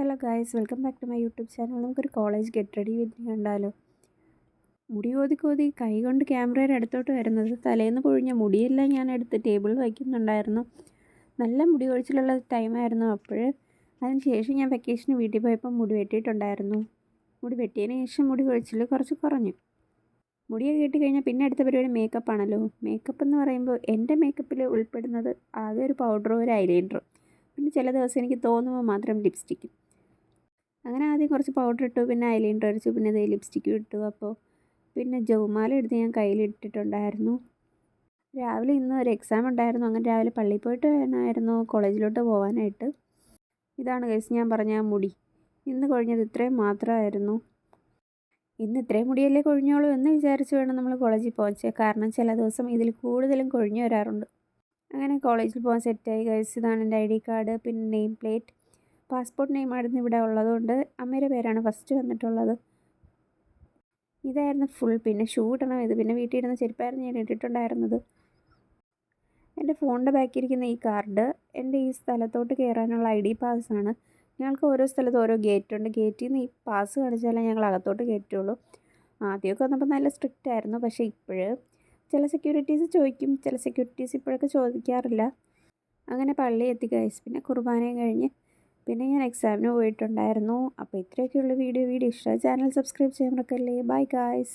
Hello guys, welcome back to my YouTube channel. നമുക്കൊരു college get ready with കണ്ടാലോ. മുടി കോതി കൈ കൊണ്ട് ക്യാമറയുടെ അടുത്തോട്ട് വരുന്നത്. തലേന്ന് പൊഴിഞ്ഞ മുടിയെല്ലാം ഞാൻ എടുത്ത് ടേബിളിൽ വയ്ക്കുന്നുണ്ടായിരുന്നു. നല്ല മുടി കൊഴിച്ചിലുള്ള ടൈമായിരുന്നു അപ്പോൾ. അതിനുശേഷം ഞാൻ വെക്കേഷന് വീട്ടിൽ പോയപ്പോൾ മുടി വെട്ടിയിട്ടുണ്ടായിരുന്നു. മുടി വെട്ടിയതിന് ശേഷം മുടി കൊഴിച്ചിൽ കുറച്ച് കുറഞ്ഞു. മുടിയൊക്കെ കെട്ടിക്കഴിഞ്ഞാൽ പിന്നെ അടുത്ത പരിപാടി മേക്കപ്പ് ആണല്ലോ. മേക്കപ്പ് എന്ന് പറയുമ്പോൾ എൻ്റെ മേക്കപ്പിൽ ഉൾപ്പെടുന്നത് ആകെ ഒരു പൗഡറും ഒരു ഐലൈനറും, പിന്നെ ചില ദിവസം എനിക്ക് തോന്നുമ്പോൾ മാത്രം ലിപ്സ്റ്റിക്കും. അങ്ങനെ ആദ്യം കുറച്ച് പൗഡർ ഇട്ടു, പിന്നെ ഐലൈനർ അടിച്ചു, പിന്നെ ഇതേ ലിപ്സ്റ്റിക്കും ഇട്ടു. അപ്പോൾ പിന്നെ ജൗമാല എടുത്ത് ഞാൻ കയ്യിലിട്ടിട്ടുണ്ടായിരുന്നു. രാവിലെ ഇന്ന് ഒരു എക്സാം ഉണ്ടായിരുന്നു. അങ്ങനെ രാവിലെ പള്ളിയിൽ പോയിട്ട് വേണമായിരുന്നു കോളേജിലോട്ട് പോകാനായിട്ട്. ഇതാണ് ഗൈസ് ഞാൻ പറഞ്ഞ മുടി. ഇന്ന് കൊഴിഞ്ഞത് ഇത്രയും മാത്രമായിരുന്നു. ഇന്ന് ഇത്രയും മുടിയല്ലേ കൊഴിഞ്ഞോളൂ എന്ന് വിചാരിച്ച് വേണം നമ്മൾ കോളേജിൽ പോകാൻ. കാരണം ചില ദിവസം ഇതിൽ കൂടുതലും കൊഴിഞ്ഞു വരാറുണ്ട്. അങ്ങനെ കോളേജിൽ പോകാൻ സെറ്റായി ഗൈസ്. ഇതാണ് എൻ്റെ ID കാർഡ്, പിന്നെ നെയിം പ്ലേറ്റ്. പാസ്പോർട്ട് നെയിമായിരുന്നു ഇവിടെ ഉള്ളതുകൊണ്ട് അമ്മയുടെ പേരാണ് ഫസ്റ്റ് വന്നിട്ടുള്ളത്. ഇതായിരുന്നു ഫുൾ. പിന്നെ ഷൂ ഇടണം. ഇത് പിന്നെ വീട്ടിൽ ഇടുന്ന ചെരുപ്പായിരുന്നു ഞാൻ ഇട്ടിട്ടുണ്ടായിരുന്നത്. എൻ്റെ ഫോണിൻ്റെ ബാക്കിലിരിക്കുന്ന ഈ കാർഡ് എൻ്റെ ഈ സ്ഥലത്തോട്ട് കയറാനുള്ള ID പാസ്സാണ്. ഞങ്ങൾക്ക് ഓരോ സ്ഥലത്ത് ഓരോ ഗേറ്റുണ്ട്. ഗേറ്റിൽ നിന്ന് ഈ പാസ് കാണിച്ചാലേ ഞങ്ങൾ അകത്തോട്ട് കയറ്റുള്ളൂ. ആദ്യമൊക്കെ വന്നപ്പോൾ നല്ല സ്ട്രിക്റ്റ് ആയിരുന്നു. പക്ഷേ ഇപ്പോഴ് ചില സെക്യൂരിറ്റീസ് ചോദിക്കും, ചില സെക്യൂരിറ്റീസ് ഇപ്പോഴൊക്കെ ചോദിക്കാറില്ല. അങ്ങനെ പള്ളി എത്തി ഗൈസ്. പിന്നെ കുർബാനയും കഴിഞ്ഞ് പിന്നെ ഞാൻ എക്സാമിന് പോയിട്ടുണ്ടായിരുന്നു. അപ്പോൾ ഇത്രയൊക്കെയുള്ള വീഡിയോ ഇഷ്ടമായി ചാനൽ സബ്സ്ക്രൈബ് ചെയ്യാൻ മറക്കല്ലേ. Bye guys.